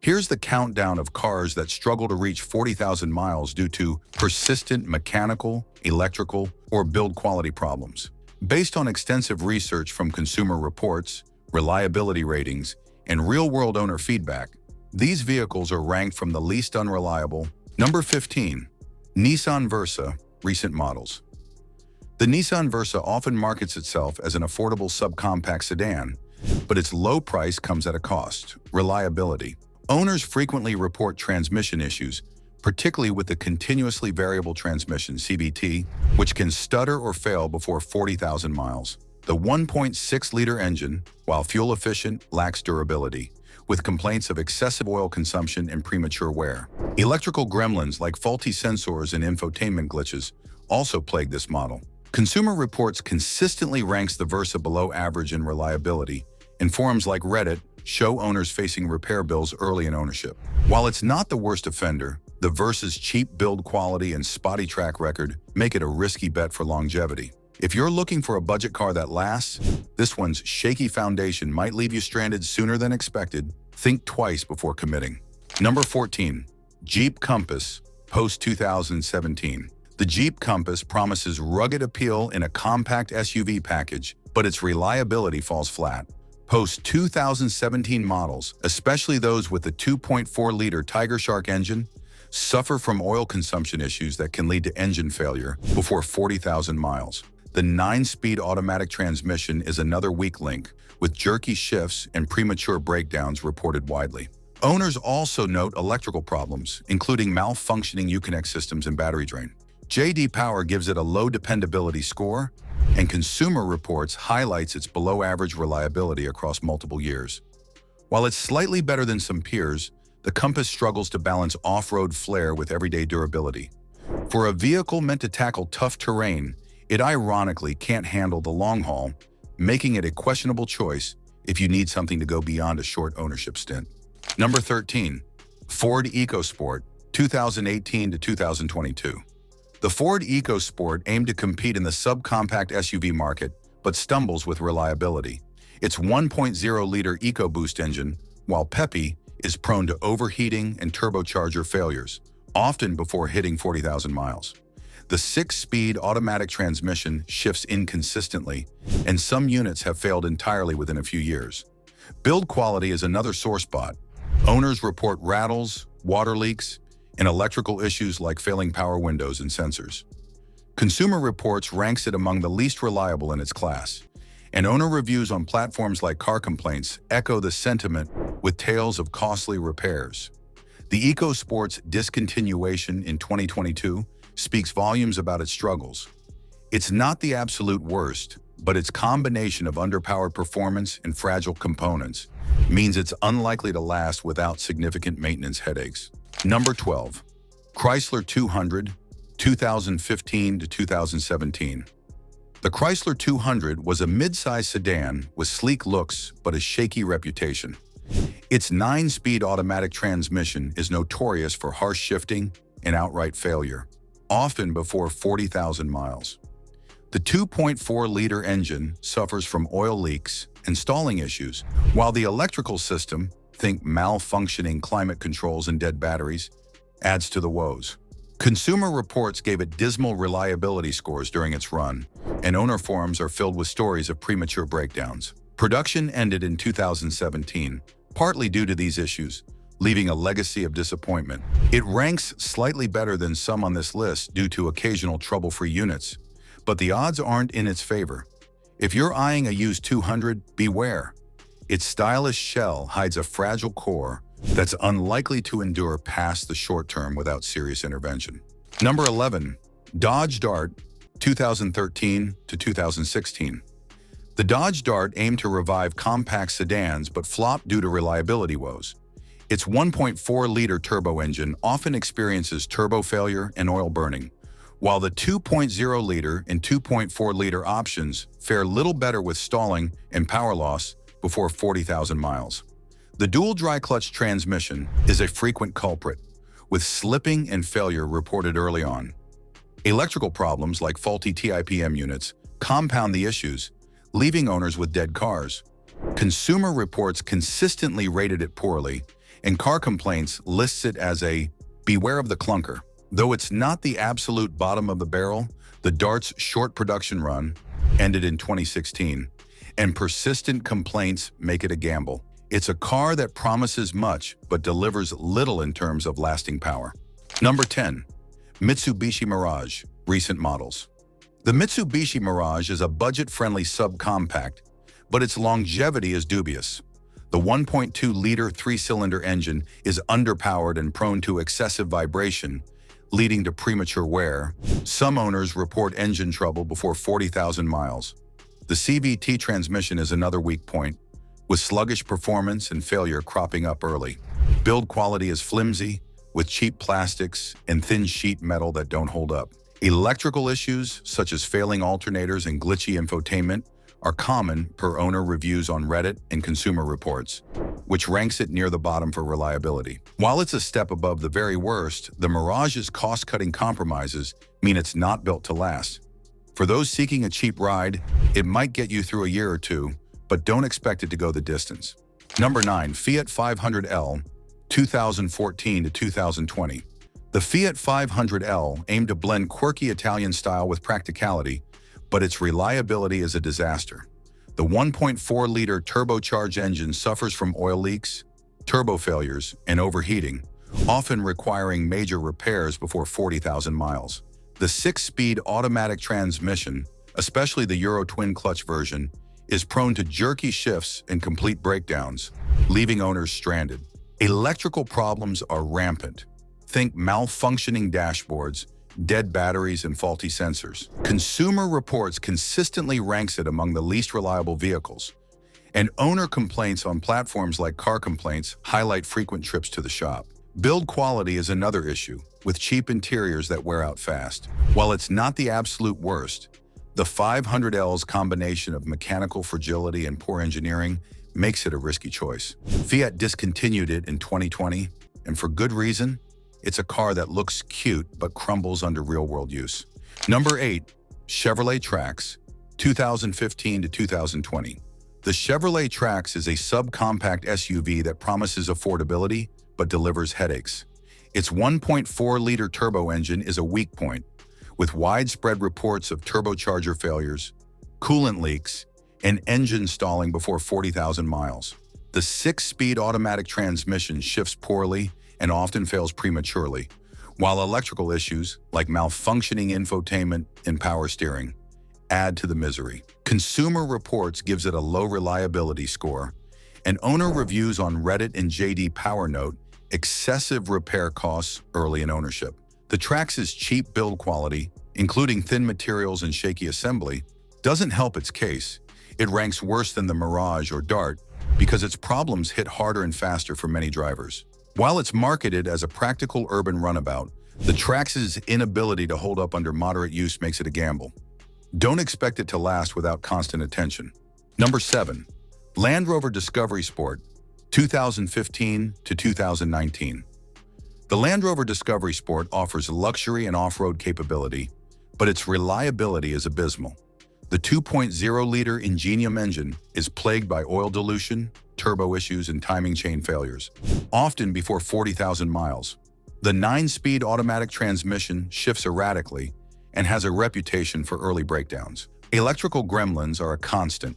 Here's the countdown of cars that struggle to reach 40,000 miles due to persistent mechanical, electrical, or build quality problems. Based on extensive research from Consumer Reports, reliability ratings, and real-world owner feedback, these vehicles are ranked from the least unreliable. Number 15. Nissan Versa, recent models. The Nissan Versa often markets itself as an affordable subcompact sedan, but its low price comes at a cost: reliability. Owners frequently report transmission issues, particularly with the continuously variable transmission (CVT), which can stutter or fail before 40,000 miles. The 1.6-liter engine, while fuel-efficient, lacks durability, with complaints of excessive oil consumption and premature wear. Electrical gremlins like faulty sensors and infotainment glitches also plague this model. Consumer Reports consistently ranks the Versa below average in reliability, and forums like Reddit show owners facing repair bills early in ownership. While it's not the worst offender, the Versa's cheap build quality and spotty track record make it a risky bet for longevity. If you're looking for a budget car that lasts, this one's shaky foundation might leave you stranded sooner than expected. Think twice before committing. Number 14. Jeep Compass, post-2017. The Jeep Compass promises rugged appeal in a compact SUV package, but its reliability falls flat. Post-2017 models, especially those with the 2.4-liter Tiger Shark engine, suffer from oil consumption issues that can lead to engine failure before 40,000 miles. The 9-speed automatic transmission is another weak link, with jerky shifts and premature breakdowns reported widely. Owners also note electrical problems, including malfunctioning Uconnect systems and battery drain. J.D. Power gives it a low dependability score, and Consumer Reports highlights its below-average reliability across multiple years. While it's slightly better than some peers, the Compass struggles to balance off-road flair with everyday durability. For a vehicle meant to tackle tough terrain, it ironically can't handle the long haul, making it a questionable choice if you need something to go beyond a short ownership stint. Number 13. Ford EcoSport, 2018 to 2022. The Ford EcoSport aimed to compete in the subcompact SUV market, but stumbles with reliability. Its 1.0-liter EcoBoost engine, while peppy, is prone to overheating and turbocharger failures, often before hitting 40,000 miles. The 6-speed automatic transmission shifts inconsistently, and some units have failed entirely within a few years. Build quality is another sore spot. Owners report rattles, water leaks, and electrical issues like failing power windows and sensors. Consumer Reports ranks it among the least reliable in its class, and owner reviews on platforms like Car Complaints echo the sentiment with tales of costly repairs. The EcoSport's discontinuation in 2022 speaks volumes about its struggles. It's not the absolute worst, but its combination of underpowered performance and fragile components means it's unlikely to last without significant maintenance headaches. Number 12. Chrysler 200, 2015 to 2017. The Chrysler 200 was a mid-size sedan with sleek looks but a shaky reputation. Its 9-speed automatic transmission is notorious for harsh shifting and outright failure, often before 40,000 miles. The 2.4-liter engine suffers from oil leaks and stalling issues, while the electrical system, think malfunctioning climate controls and dead batteries, adds to the woes. Consumer Reports gave it dismal reliability scores during its run, and owner forums are filled with stories of premature breakdowns. Production ended in 2017, partly due to these issues, leaving a legacy of disappointment. It ranks slightly better than some on this list due to occasional trouble-free units, but the odds aren't in its favor. If you're eyeing a used 200, beware. Its stylish shell hides a fragile core that's unlikely to endure past the short term without serious intervention. Number 11. Dodge Dart, 2013 to 2016. The Dodge Dart aimed to revive compact sedans but flopped due to reliability woes. Its 1.4-liter turbo engine often experiences turbo failure and oil burning, while the 2.0-liter and 2.4-liter options fare little better with stalling and power loss before 40,000 miles. The dual dry-clutch transmission is a frequent culprit, with slipping and failure reported early on. Electrical problems like faulty TIPM units compound the issues, leaving owners with dead cars. Consumer Reports consistently rated it poorly, and Car Complaints lists it as a beware of the clunker. Though it's not the absolute bottom of the barrel, the Dart's short production run ended in 2016, and persistent complaints make it a gamble. It's a car that promises much but delivers little in terms of lasting power. Number 10. Mitsubishi Mirage, recent models. The Mitsubishi Mirage is a budget-friendly subcompact, but its longevity is dubious. The 1.2-liter three-cylinder engine is underpowered and prone to excessive vibration, leading to premature wear. Some owners report engine trouble before 40,000 miles. The CVT transmission is another weak point, with sluggish performance and failure cropping up early. Build quality is flimsy, with cheap plastics and thin sheet metal that don't hold up. Electrical issues, such as failing alternators and glitchy infotainment, are common per owner reviews on Reddit and Consumer Reports, which ranks it near the bottom for reliability. While it's a step above the very worst, the Mirage's cost-cutting compromises mean it's not built to last. For those seeking a cheap ride, it might get you through a year or two, but don't expect it to go the distance. Number 9. Fiat 500L, 2014 to 2020. The Fiat 500L aimed to blend quirky Italian style with practicality, but its reliability is a disaster. The 1.4-liter turbocharged engine suffers from oil leaks, turbo failures, and overheating, often requiring major repairs before 40,000 miles. The 6-speed automatic transmission, especially the Euro twin-clutch version, is prone to jerky shifts and complete breakdowns, leaving owners stranded. Electrical problems are rampant. Think malfunctioning dashboards, dead batteries, and faulty sensors. Consumer Reports consistently ranks it among the least reliable vehicles, and owner complaints on platforms like Car Complaints highlight frequent trips to the shop. Build quality is another issue, with cheap interiors that wear out fast. While it's not the absolute worst, the 500L's combination of mechanical fragility and poor engineering makes it a risky choice. Fiat discontinued it in 2020, and for good reason. It's a car that looks cute but crumbles under real-world use. Number 8. Chevrolet Trax, 2015 to 2020. The Chevrolet Trax is a subcompact SUV that promises affordability but delivers headaches. Its 1.4-liter turbo engine is a weak point, with widespread reports of turbocharger failures, coolant leaks, and engine stalling before 40,000 miles. The 6-speed automatic transmission shifts poorly and often fails prematurely, while electrical issues like malfunctioning infotainment and power steering add to the misery. Consumer Reports gives it a low reliability score, and owner reviews on Reddit and JD Power note excessive repair costs early in ownership. The Trax's cheap build quality, including thin materials and shaky assembly, doesn't help its case. It ranks worse than the Mirage or Dart because its problems hit harder and faster for many drivers. While it's marketed as a practical urban runabout, the Trax's inability to hold up under moderate use makes it a gamble. Don't expect it to last without constant attention. Number 7. Land Rover Discovery Sport, 2015 to 2019. The Land Rover Discovery Sport offers luxury and off-road capability, but its reliability is abysmal. The 2.0-liter Ingenium engine is plagued by oil dilution, turbo issues, and timing chain failures, often before 40,000 miles. The 9-speed automatic transmission shifts erratically and has a reputation for early breakdowns. Electrical gremlins are a constant.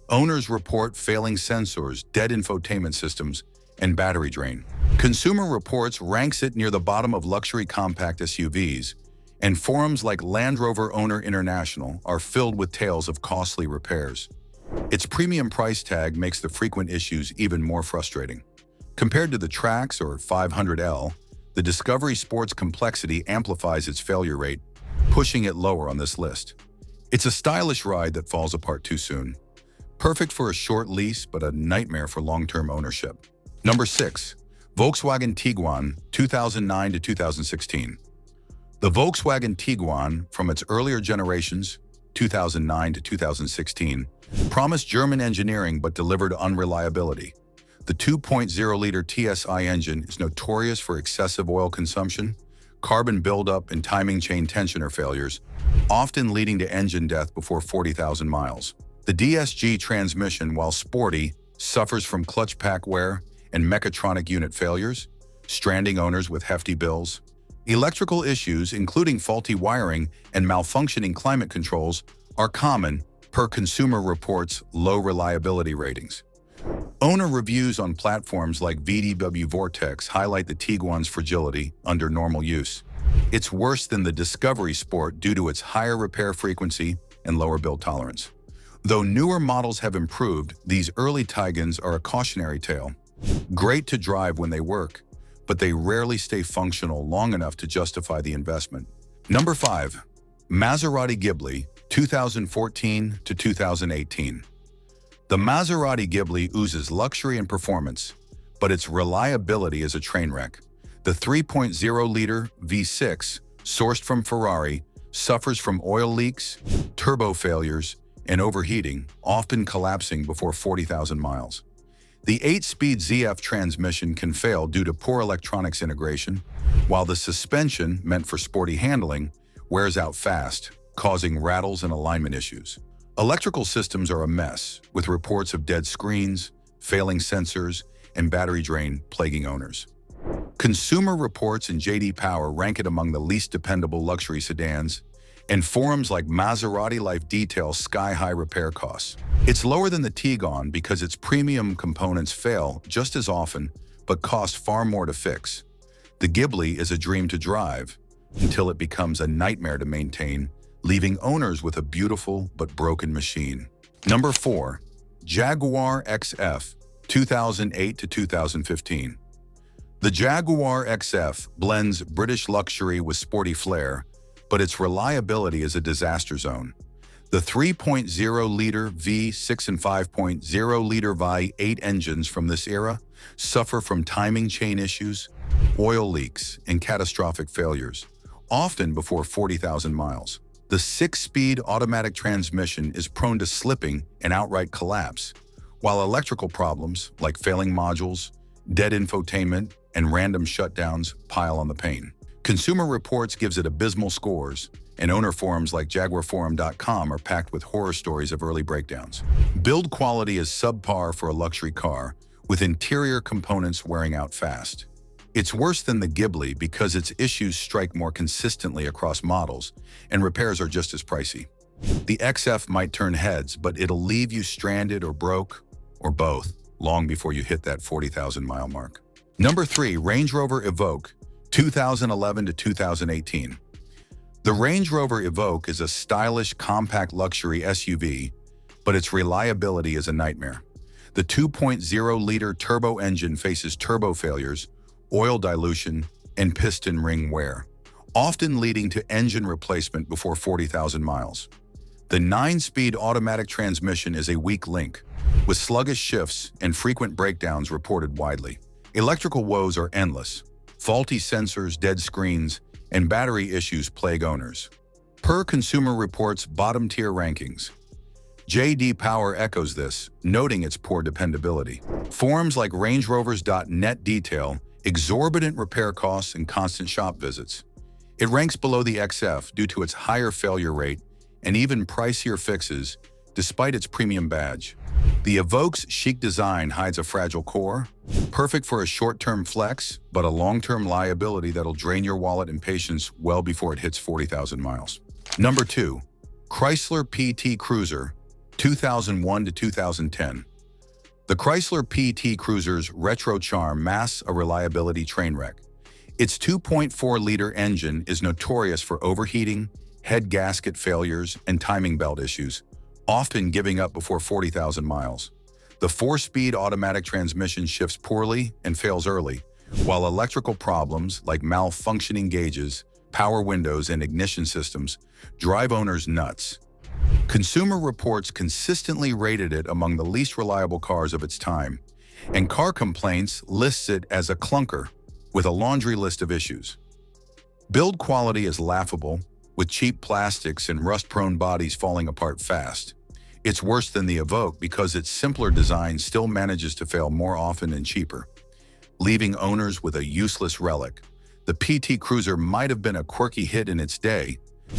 Owners report failing sensors, dead infotainment systems, and battery drain. Consumer Reports ranks it near the bottom of luxury compact SUVs, and forums like Land Rover Owner International are filled with tales of costly repairs. Its premium price tag makes the frequent issues even more frustrating. Compared to the Trax or 500L, the Discovery Sport's complexity amplifies its failure rate, pushing it lower on this list. It's a stylish ride that falls apart too soon. Perfect for a short lease, but a nightmare for long-term ownership. Number 6. Volkswagen Tiguan, 2009 to 2016. The Volkswagen Tiguan, from its earlier generations, 2009 to 2016, promised German engineering but delivered unreliability. The 2.0-liter TSI engine is notorious for excessive oil consumption, carbon buildup, and timing chain tensioner failures, often leading to engine death before 40,000 miles. The DSG transmission, while sporty, suffers from clutch pack wear and mechatronic unit failures, stranding owners with hefty bills. Electrical issues, including faulty wiring and malfunctioning climate controls, are common per Consumer Reports' low reliability ratings. Owner reviews on platforms like VW Vortex highlight the Tiguan's fragility under normal use. It's worse than the Discovery Sport due to its higher repair frequency and lower build tolerance. Though newer models have improved, these early Tigans are a cautionary tale. Great to drive when they work, but they rarely stay functional long enough to justify the investment. Number 5. Maserati Ghibli, 2014 to 2018. The Maserati Ghibli oozes luxury and performance, but its reliability is a train wreck. The 3.0-liter V6, sourced from Ferrari, suffers from oil leaks, turbo failures, and overheating, often collapsing before 40,000 miles. The 8-speed ZF transmission can fail due to poor electronics integration, while the suspension, meant for sporty handling, wears out fast, causing rattles and alignment issues. Electrical systems are a mess, with reports of dead screens, failing sensors, and battery drain plaguing owners. Consumer Reports and J.D. Power rank it among the least dependable luxury sedans, and forums like Maserati Life detail sky-high repair costs. It's lower than the Tiguan because its premium components fail just as often, but cost far more to fix. The Ghibli is a dream to drive, until it becomes a nightmare to maintain, leaving owners with a beautiful but broken machine. Number 4. Jaguar XF, 2008 to 2015. The Jaguar XF blends British luxury with sporty flair, but its reliability is a disaster zone. The 3.0-liter V6 and 5.0-liter V8 engines from this era suffer from timing chain issues, oil leaks, and catastrophic failures, often before 40,000 miles. The 6-speed automatic transmission is prone to slipping and outright collapse, while electrical problems like failing modules, dead infotainment, and random shutdowns pile on the pain. Consumer Reports gives it abysmal scores, and owner forums like JaguarForum.com are packed with horror stories of early breakdowns. Build quality is subpar for a luxury car, with interior components wearing out fast. It's worse than the Ghibli because its issues strike more consistently across models, and repairs are just as pricey. The XF might turn heads, but it'll leave you stranded or broke, or both, long before you hit that 40,000-mile mark. Number 3. Range Rover Evoque, 2011 to 2018. The Range Rover Evoque is a stylish, compact luxury SUV, but its reliability is a nightmare. The 2.0-liter turbo engine faces turbo failures, oil dilution, and piston ring wear, often leading to engine replacement before 40,000 miles. The 9-speed automatic transmission is a weak link, with sluggish shifts and frequent breakdowns reported widely. Electrical woes are endless. Faulty sensors, dead screens, and battery issues plague owners. Per Consumer Reports' bottom-tier rankings, J.D. Power echoes this, noting its poor dependability. Forums like RangeRovers.net detail exorbitant repair costs and constant shop visits. It ranks below the XF due to its higher failure rate and even pricier fixes, despite its premium badge. The Evoque's chic design hides a fragile core, perfect for a short-term flex, but a long-term liability that'll drain your wallet and patience well before it hits 40,000 miles. Number 2. Chrysler PT Cruiser, 2001 to 2010. The Chrysler PT Cruiser's retro charm masks a reliability train wreck. Its 2.4-liter engine is notorious for overheating, head gasket failures, and timing belt issues, often giving up before 40,000 miles. The 4-speed automatic transmission shifts poorly and fails early, while electrical problems like malfunctioning gauges, power windows, and ignition systems drive owners nuts. Consumer Reports consistently rated it among the least reliable cars of its time, and Car Complaints lists it as a clunker with a laundry list of issues. Build quality is laughable, with cheap plastics and rust-prone bodies falling apart fast. It's worse than the Evoque because its simpler design still manages to fail more often and cheaper, leaving owners with a useless relic. The PT Cruiser might have been a quirky hit in its day,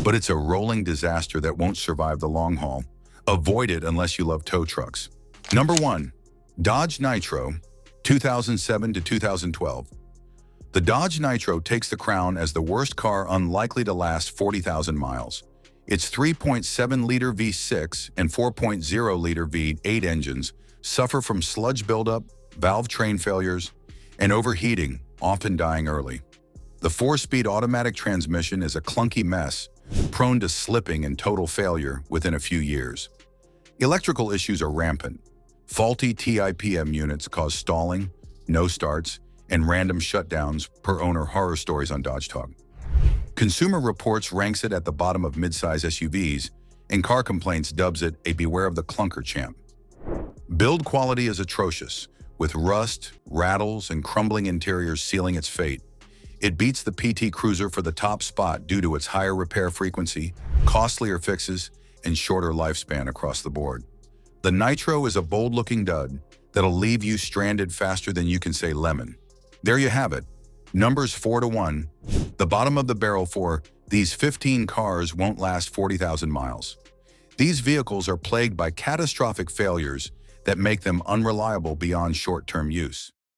but it's a rolling disaster that won't survive the long haul. Avoid it unless you love tow trucks. Number 1. Dodge Nitro, 2007 to 2012. The Dodge Nitro takes the crown as the worst car unlikely to last 40,000 miles. Its 3.7-liter V6 and 4.0-liter V8 engines suffer from sludge buildup, valve train failures, and overheating, often dying early. The 4-speed automatic transmission is a clunky mess, prone to slipping and total failure within a few years. Electrical issues are rampant. Faulty TIPM units cause stalling, no starts, and random shutdowns per owner horror stories on Dodge Talk. Consumer Reports ranks it at the bottom of midsize SUVs, and Car Complaints dubs it a beware of the clunker champ. Build quality is atrocious, with rust, rattles, and crumbling interiors sealing its fate. It beats the PT Cruiser for the top spot due to its higher repair frequency, costlier fixes, and shorter lifespan across the board. The Nitro is a bold-looking dud that'll leave you stranded faster than you can say lemon. There you have it. Numbers 4 to 1, the bottom of the barrel for these 15 cars won't last 40,000 miles. These vehicles are plagued by catastrophic failures that make them unreliable beyond short-term use.